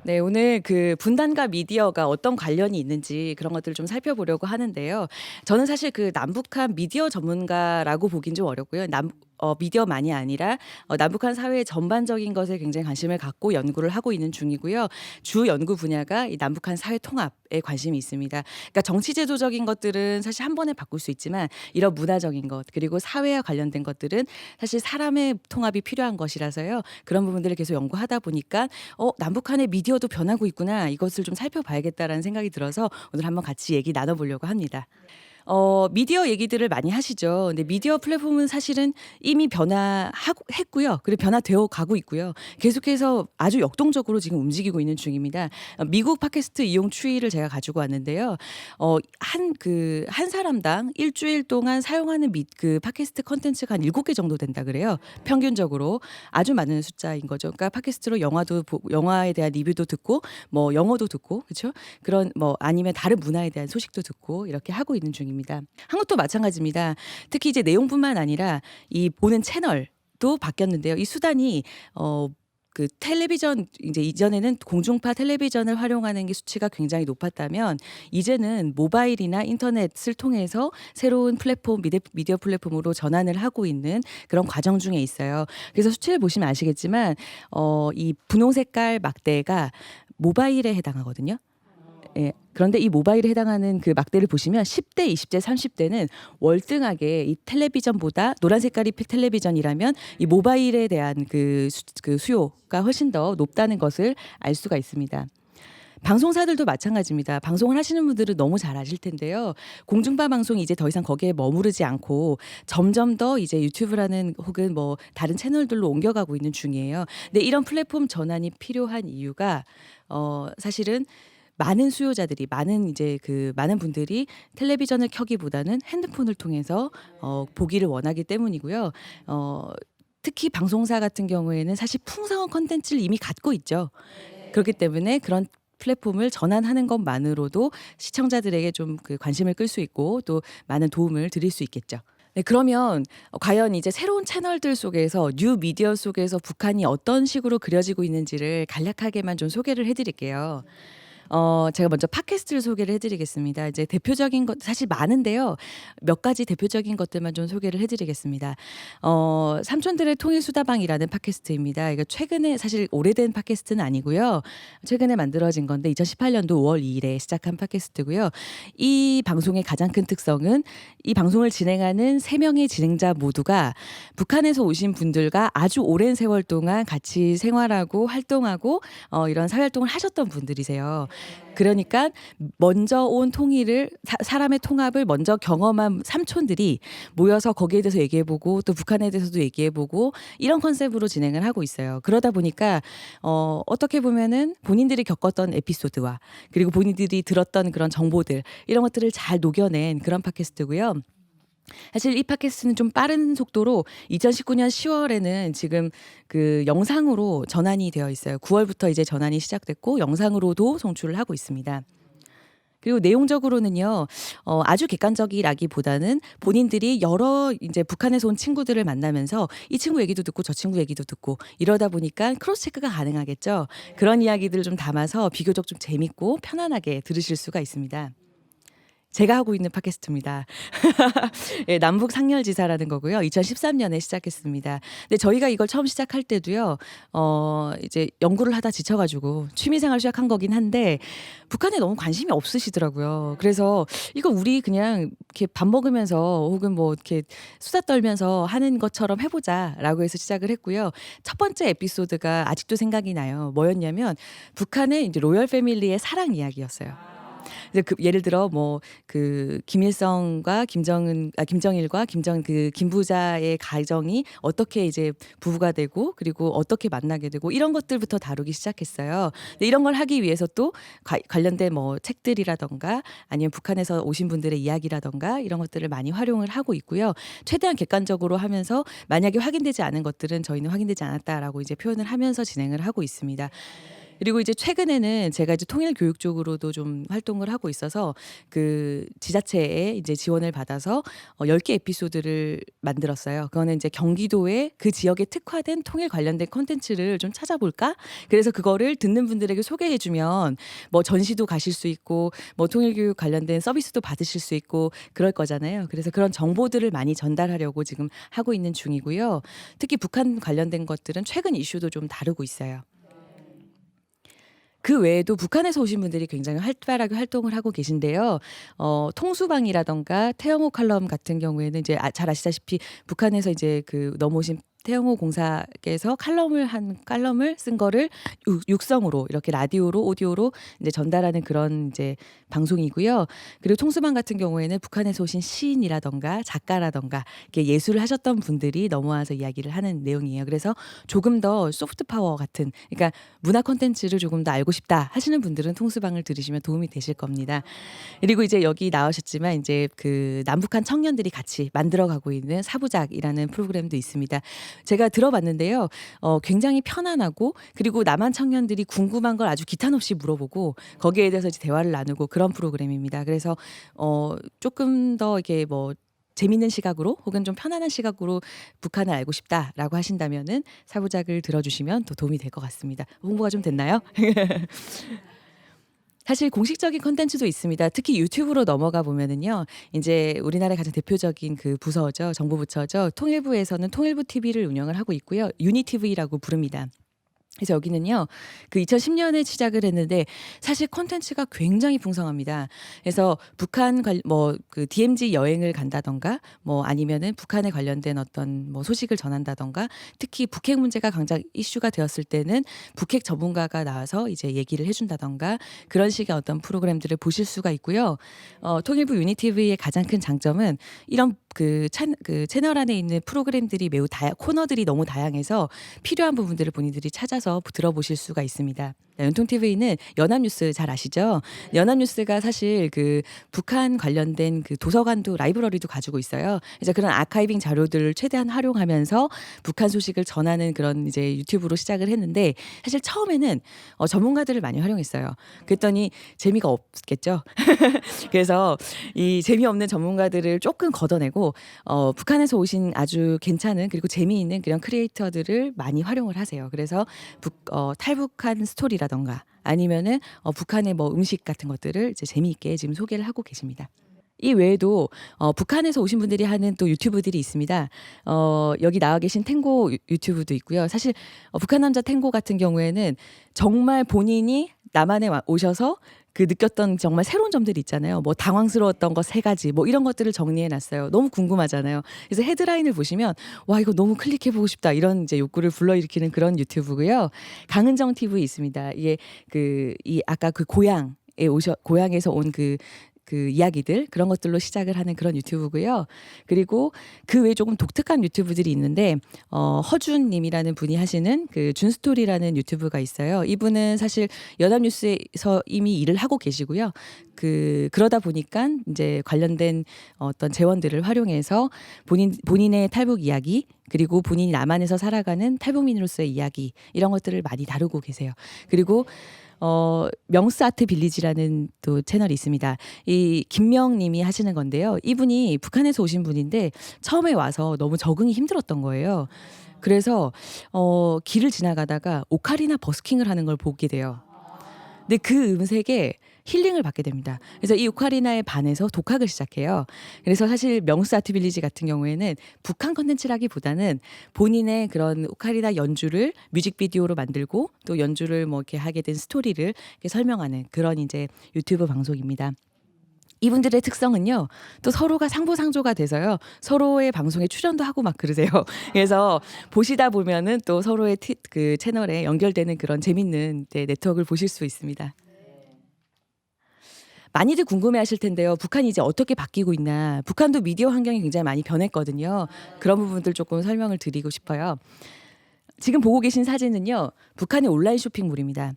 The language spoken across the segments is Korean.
네, 오늘 그 분단과 미디어가 어떤 관련이 있는지 그런 것들을 좀 살펴보려고 하는데요. 저는 사실 그 남북한 미디어 전문가라고 보긴 좀 어렵고요. 미디어만이 아니라 남북한 사회의 전반적인 것에 굉장히 관심을 갖고 연구를 하고 있는 중이고요. 주 연구 분야가 이 남북한 사회 통합에 관심이 있습니다. 그러니까 정치 제도적인 것들은 사실 한 번에 바꿀 수 있지만 이런 문화적인 것 그리고 사회와 관련된 것들은 사실 사람의 통합이 필요한 것이라서요. 그런 부분들을 계속 연구하다 보니까 남북한의 미디어도 변하고 있구나. 이것을 좀 살펴봐야겠다라는 생각이 들어서 오늘 한번 같이 얘기 나눠 보려고 합니다. 미디어 얘기들을 많이 하시죠. 근데 미디어 플랫폼은 사실은 이미 변화하고 했고요. 그리고 변화되어 가고 있고요. 계속해서 아주 역동적으로 지금 움직이고 있는 중입니다. 미국 팟캐스트 이용 추이를 제가 가지고 왔는데요. 한 사람당 일 주일 동안 사용하는 그 팟캐스트 콘텐츠가 한 7개 정도 된다 그래요. 평균적으로. 아주 많은 숫자인 거죠. 그러니까 팟캐스트로 영화에 대한 리뷰도 듣고 뭐 영어도 듣고 그렇죠? 그런 뭐 아니면 다른 문화에 대한 소식도 듣고 이렇게 하고 있는 중입니다. 한국도 마찬가지입니다. 특히 이제 내용뿐만 아니라 이 보는 채널도 바뀌었는데요. 이 수단이 그 텔레비전 이제 이전에는 공중파 텔레비전을 활용하는 게 수치가 굉장히 높았다면 이제는 모바일이나 인터넷을 통해서 새로운 플랫폼 미디어 플랫폼으로 전환을 하고 있는 그런 과정 중에 있어요. 그래서 수치를 보시면 아시겠지만 이 분홍 색깔 막대가 모바일에 해당하거든요. 예. 그런데 이 모바일에 해당하는 그 막대를 보시면 10 대, 20 대, 30 대는 월등하게 이 텔레비전보다 노란 색깔이 텔레비전이라면 이 모바일에 대한 그 수요가 훨씬 더 높다는 것을 알 수가 있습니다. 방송사들도 마찬가지입니다. 방송을 하시는 분들은 너무 잘 아실 텐데요. 공중파 방송이 이제 더 이상 거기에 머무르지 않고 점점 더 이제 유튜브라는 혹은 뭐 다른 채널들로 옮겨가고 있는 중이에요. 근데 이런 플랫폼 전환이 필요한 이유가 사실은 많은 수요자들이 많은 분들이 텔레비전을 켜기보다는 핸드폰을 통해서 보기를 원하기 때문이고요. 특히 방송사 같은 경우에는 사실 풍성한 콘텐츠를 이미 갖고 있죠. 그렇기 때문에 그런 플랫폼을 전환하는 것만으로도 시청자들에게 좀 그 관심을 끌 수 있고 또 많은 도움을 드릴 수 있겠죠. 네, 그러면 과연 이제 새로운 채널들 속에서 뉴 미디어 속에서 북한이 어떤 식으로 그려지고 있는지를 간략하게만 좀 소개를 해 드릴게요. 제가 먼저 팟캐스트를 소개를 해 드리겠습니다. 이제 대표적인 것 사실 많은데요. 몇 가지 대표적인 것들만 좀 소개를 해 드리겠습니다. 삼촌들의 통일 수다방이라는 팟캐스트입니다. 이거 최근에 사실 오래된 팟캐스트는 아니고요. 최근에 만들어진 건데 2018년도 5월 2일에 시작한 팟캐스트고요. 이 방송의 가장 큰 특성은 이 방송을 진행하는 3명의 진행자 모두가 북한에서 오신 분들과 아주 오랜 세월 동안 같이 생활하고 활동하고 이런 사회 활동을 하셨던 분들이세요. 그러니까 먼저 온 통일을 사람의 통합을 먼저 경험한 삼촌들이 모여서 거기에 대해서 얘기해 보고 또 북한에 대해서도 얘기해 보고 이런 컨셉으로 진행을 하고 있어요. 그러다 보니까 어떻게 보면은 본인들이 겪었던 에피소드와 그리고 본인들이 들었던 그런 정보들 이런 것들을 잘 녹여낸 그런 팟캐스트고요. 사실 이 팟캐스트는 좀 빠른 속도로 2019년 10월에는 지금 그 영상으로 전환이 되어 있어요. 9월부터 이제 전환이 시작됐고 영상으로도 송출을 하고 있습니다. 그리고 내용적으로는요. 아주 객관적이라기보다는 본인들이 여러 이제 북한에서 온 친구들을 만나면서 이 친구 얘기도 듣고 저 친구 얘기도 듣고 이러다 보니까 크로스 체크가 가능하겠죠. 그런 이야기들을 좀 담아서 비교적 좀 재밌고 편안하게 들으실 수가 있습니다. 제가 하고 있는 팟캐스트입니다. 예, 남북 상렬지사라는 거고요. 2013년에 시작했습니다. 근데 저희가 이걸 처음 시작할 때도요. 이제 연구를 하다 지쳐 가지고 취미 생활 시작한 거긴 한데 북한에 너무 관심이 없으시더라고요. 그래서 이거 우리 그냥 이렇게 밥 먹으면서 혹은 뭐 이렇게 수다 떨면서 하는 것처럼 해 보자라고 해서 시작을 했고요. 첫 번째 에피소드가 아직도 생각이 나요. 뭐였냐면 북한의 이제 로열 패밀리의 사랑 이야기였어요. 이제 예를 들어 뭐 그 김일성과 김정일과 김부자의 가정이 어떻게 이제 부부가 되고 그리고 어떻게 만나게 되고 이런 것들부터 다루기 시작했어요. 근데 이런 걸 하기 위해서 또 관련된 뭐 책들이라든가 아니면 북한에서 오신 분들의 이야기라든가 이런 것들을 많이 활용을 하고 있고요. 최대한 객관적으로 하면서 만약에 확인되지 않은 것들은 저희는 확인되지 않았다라고 이제 표현을 하면서 진행을 하고 있습니다. 그리고 이제 최근에는 제가 이제 통일 교육 쪽으로도 좀 활동을 하고 있어서 그 지자체에 이제 지원을 받아서 10개 에피소드를 만들었어요. 그거는 이제 경기도의 그 지역에 특화된 통일 관련된 콘텐츠를 좀 찾아볼까? 그래서 그거를 듣는 분들에게 소개해 주면 뭐 전시도 가실 수 있고 뭐 통일 교육 관련된 서비스도 받으실 수 있고 그럴 거잖아요. 그래서 그런 정보들을 많이 전달하려고 지금 하고 있는 중이고요. 특히 북한 관련된 것들은 최근 이슈도 좀 다루고 있어요. 그 외에도 북한에서 오신 분들이 굉장히 활발하게 활동을 하고 계신데요. 통수방이라든가 태영호 칼럼 같은 경우에는 이제 잘 아시다시피 북한에서 이제 그 넘어오신 태영호 공사께서 칼럼을 쓴 거를 육성으로 이렇게 라디오로 오디오로 이제 전달하는 그런 이제 방송이고요. 그리고 통수방 같은 경우에는 북한에서 오신 시인이라든가 작가라든가 이렇게 예술을 하셨던 분들이 넘어와서 이야기를 하는 내용이에요. 그래서 조금 더 소프트 파워 같은, 그러니까 문화 콘텐츠를 조금 더 알고 싶다 하시는 분들은 통수방을 들으시면 도움이 되실 겁니다. 그리고 이제 여기 나오셨지만 이제 그 남북한 청년들이 같이 만들어가고 있는 사부작이라는 프로그램도 있습니다. 제가 들어봤는데요. 굉장히 편안하고, 그리고 남한 청년들이 궁금한 걸 아주 기탄 없이 물어보고 거기에 대해서 이제 대화를 나누고 그런 프로그램입니다. 그래서 조금 더 이렇게 뭐 재밌는 시각으로 혹은 좀 편안한 시각으로 북한을 알고 싶다라고 하신다면은 사부작을 들어주시면 더 도움이 될 것 같습니다. 홍보가 좀 됐나요? 사실 공식적인 콘텐츠도 있습니다. 특히 유튜브로 넘어가 보면은요. 인제 우리나라의 가장 대표적인 그 부서죠. 정부 부처죠. 통일부에서는 통일부 TV를 운영을 하고 있고요. 유니티브이라고 부릅니다. 그래서 여기는요. 그 2010년에 시작을 했는데 사실 콘텐츠가 굉장히 풍성합니다. 그래서 북한 뭐 그 DMZ 여행을 간다든가 뭐 아니면은 북한에 관련된 어떤 뭐 소식을 전한다든가, 특히 북핵 문제가 강장 이슈가 되었을 때는 북핵 전문가가 나와서 이제 얘기를 해 준다든가 그런 식의 어떤 프로그램들을 보실 수가 있고요. 통일부 유니티브의 가장 큰 장점은 이런 그 채널 안에 있는 프로그램들이 매우 코너들이 너무 다양해서 필요한 부분들을 본인들이 찾아서 들어보실 수가 있습니다. 연통TV는 연합뉴스 잘 아시죠? 연합뉴스가 사실 그 북한 관련된 그 도서관도 라이브러리도 가지고 있어요. 그래서 그런 아카이빙 자료들을 최대한 활용하면서 북한 소식을 전하는 그런 이제 유튜브로 시작을 했는데, 사실 처음에는 전문가들을 많이 활용했어요. 그랬더니 재미가 없겠죠. 그래서 이 재미없는 전문가들을 조금 걷어내고 북한에서 오신 아주 괜찮은 그리고 재미있는 그런 크리에이터들을 많이 활용을 하세요. 그래서 탈북한 스토리라든가 아니면은 북한의 뭐 음식 같은 것들을 이제 재미있게 지금 소개를 하고 계십니다. 이 외에도 북한에서 오신 분들이 하는 또 유튜브들이 있습니다. 여기 나와 계신 탱고 유튜브도 있고요. 사실 북한 남자 탱고 같은 경우에는 정말 본인이 남한에 오셔서 그 느꼈던 정말 새로운 점들이 있잖아요. 뭐 당황스러웠던 거 3가지 뭐 이런 것들을 정리해 놨어요. 너무 궁금하잖아요. 그래서 헤드라인을 보시면 '와 이거 너무 클릭해 보고 싶다.' 이런 이제 욕구를 불러일으키는 그런 유튜브고요. 강은정 TV 있습니다. 이게 이 아까 그 고향에서 온 그 이야기들 그런 것들로 시작을 하는 그런 유튜브고요. 그리고 그 외에 조금 독특한 유튜브들이 있는데 허준 님이라는 분이 하시는 그 준스토리라는 유튜브가 있어요. 이분은 사실 연합뉴스에서 이미 일을 하고 계시고요. 그러다 보니까 인제 관련된 어떤 재원들을 활용해서 본인의 탈북 이야기, 그리고 본인이 남한에서 살아가는 탈북민으로서의 이야기, 이런 것들을 많이 다루고 계세요. 그리고 명스 아트 빌리지라는 또 채널이 있습니다. 이 김명 님이 하시는 건데요. 이분이 북한에서 오신 분인데 처음에 와서 너무 적응이 힘들었던 거예요. 그래서 길을 지나가다가 오카리나 버스킹을 하는 걸 보게 돼요. 근데 그 음색에 힐링을 받게 됩니다. 그래서 이 오카리나에 반해서 독학을 시작해요. 그래서 사실 명수 아트 빌리지 같은 경우에는 북한 콘텐츠라기보다는 본인의 그런 오카리나 연주를 뮤직비디오로 만들고 또 연주를 뭐 이렇게 하게 된 스토리를 이렇게 설명하는 그런 이제 유튜브 방송입니다. 이분들의 특성은요. 또 서로가 상부상조가 돼서요. 서로의 방송에 출연도 하고 막 그러세요. 그래서 보시다 보면은 또 서로의 그 채널에 연결되는 그런 재밌는 네트워크를 보실 수 있습니다. 많이들 궁금해하실 텐데요. 북한이 이제 어떻게 바뀌고 있나. 북한도 미디어 환경이 굉장히 많이 변했거든요. 그런 부분들 조금 설명을 드리고 싶어요. 지금 보고 계신 사진은요. 북한의 온라인 쇼핑몰입니다.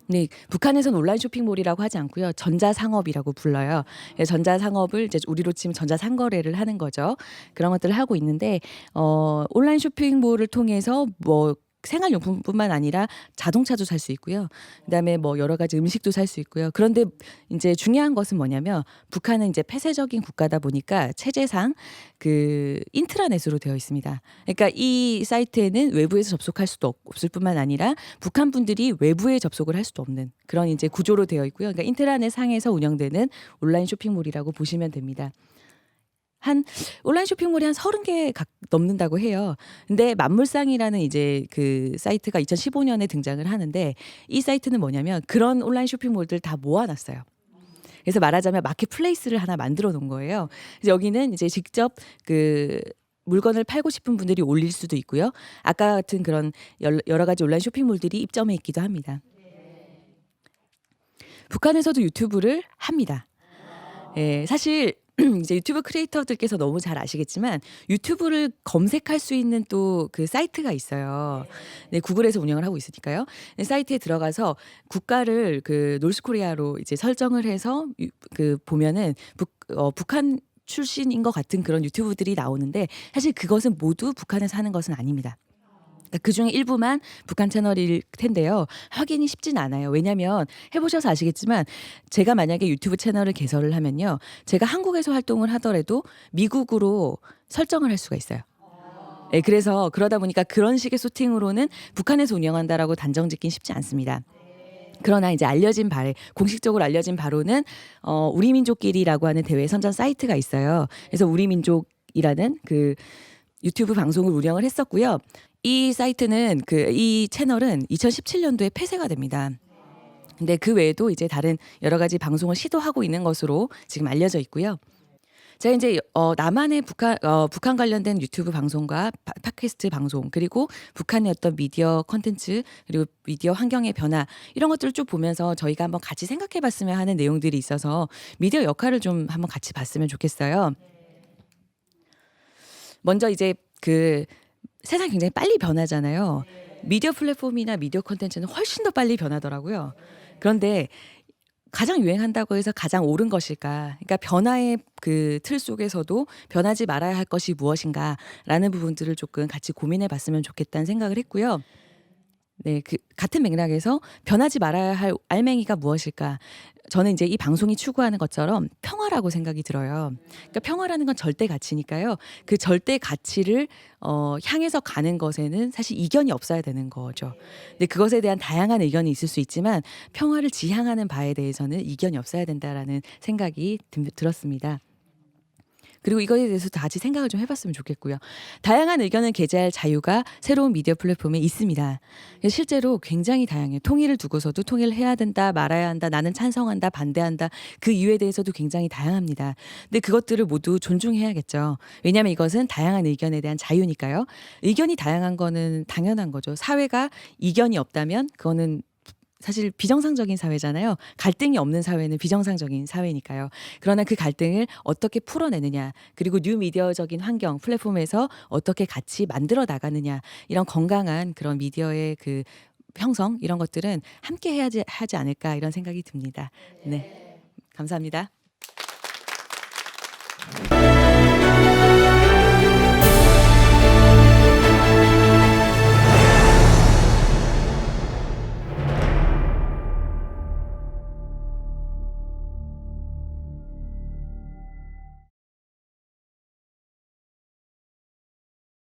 네. 북한에서는 온라인 쇼핑몰이라고 하지 않고요. 전자상업이라고 불러요. 그래서 전자상업을 이제 우리로 치면 전자상거래를 하는 거죠. 그런 것들을 하고 있는데 온라인 쇼핑몰을 통해서 뭐 생활용품뿐만 아니라 자동차도 살 수 있고요. 그다음에 뭐 여러 가지 음식도 살 수 있고요. 그런데 인제 중요한 것은 뭐냐면 북한은 인제 폐쇄적인 국가다 보니까 체제상 그 인트라넷으로 되어 있습니다. 그러니까 이 사이트에는 외부에서 접속할 수도 없을 뿐만 아니라 북한 분들이 외부에 접속을 할 수도 없는 그런 인제 구조로 되어 있고요. 그러니까 인트라넷 상에서 운영되는 온라인 쇼핑몰이라고 보시면 됩니다. 한 온라인 쇼핑몰이 한 30개 넘는다고 해요. 근데 만물상이라는 이제 그 사이트가 2015 년에 등장을 하는데 이 사이트는 뭐냐면 그런 온라인 쇼핑몰들 다 모아 놨어요. 그래서 말하자면 마켓플레이스를 하나 만들어 놓은 거예요. 그래서 여기는 이제 직접 그 물건을 팔고 싶은 분들이 올릴 수도 있고요. 아까 같은 그런 여러 가지 온라인 쇼핑몰들이 입점해 있기도 합니다. 북한에서도 유튜브를 합니다. 예. 사실 이제 유튜브 크리에이터들께서 너무 잘 아시겠지만 유튜브를 검색할 수 있는 또 그 사이트가 있어요. 네. 구글에서 운영을 하고 있으니까요. 네, 사이트에 들어가서 국가를 그 노스 코리아로 이제 설정을 해서 그 보면은 북한 출신인 것 같은 그런 유튜브들이 나오는데 사실 그것은 모두 북한에서 하는 것은 아닙니다. 그러니까 그중에 일부만 북한 채널일 텐데요. 확인이 쉽진 않아요. 왜냐하면 해 보셔서 아시겠지만 제가 만약에 유튜브 채널을 개설을 하면요. 제가 한국에서 활동을 하더라도 미국으로 설정을 할 수가 있어요. 예, 그래서 그러다 보니까 그런 식의 소팅으로는 북한에서 운영한다라고 단정 짓긴 쉽지 않습니다. 그러나 이제 공식적으로 알려진 바로는 우리민족끼리라고 하는 대외 선전 사이트가 있어요. 그래서 우리민족이라는 그 유튜브 방송을 운영을 했었고요. 이 사이트는 이 채널은 2017 년도에 폐쇄가 됩니다. 근데 그 외에도 이제 다른 여러 가지 방송을 시도하고 있는 것으로 지금 알려져 있고요. 제가 인제 나만의 북한 관련된 유튜브 방송과 팟캐스트 방송 그리고 북한의 어떤 미디어 콘텐츠 그리고 미디어 환경의 변화 이런 것들을 쭉 보면서 저희가 한번 같이 생각해 봤으면 하는 내용들이 있어서 미디어 역할을 좀 한번 같이 봤으면 좋겠어요. 먼저 이제 그 세상이 굉장히 빨리 변하잖아요. 미디어 플랫폼이나 미디어 콘텐츠는 훨씬 더 빨리 변하더라고요. 그런데 가장 유행한다고 해서 가장 옳은 것일까? 그러니까 변화의 그 틀 속에서도 변하지 말아야 할 것이 무엇인가라는 부분들을 조금 같이 고민해 봤으면 좋겠다는 생각을 했고요. 네. 그 같은 맥락에서 변하지 말아야 할 알맹이가 무엇일까? 저는 인제 이 방송이 추구하는 것처럼 평화라고 생각이 들어요. 그러니까 평화라는 건 절대 가치니까요. 그 절대 가치를 향해서 가는 것에는 사실 이견이 없어야 되는 거죠. 근데 그것에 대한 다양한 의견이 있을 수 있지만 평화를 지향하는 바에 대해서는 이견이 없어야 된다라는 생각이 들었습니다. 그리고 이거에 대해서 다 같이 생각을 좀 해 봤으면 좋겠고요. 다양한 의견을 게재할 자유가 새로운 미디어 플랫폼에 있습니다. 그래서 실제로 굉장히 다양해요. 통일을 두고서도 '통일을 해야 된다. 말아야 한다. 나는 찬성한다. 반대한다.' 그 이유에 대해서도 굉장히 다양합니다. 근데 그것들을 모두 존중해야겠죠. 왜냐하면 이것은 다양한 의견에 대한 자유니까요. 의견이 다양한 거는 당연한 거죠. 사회가 이견이 없다면 그거는 사실 비정상적인 사회잖아요. 갈등이 없는 사회는 비정상적인 사회니까요. 그러나 그 갈등을 어떻게 풀어내느냐, 그리고 뉴 미디어적인 환경, 플랫폼에서 어떻게 같이 만들어 나가느냐, 이런 건강한 그런 미디어의 그 형성 이런 것들은 함께 해야지 하지 않을까 이런 생각이 듭니다. 네. 감사합니다.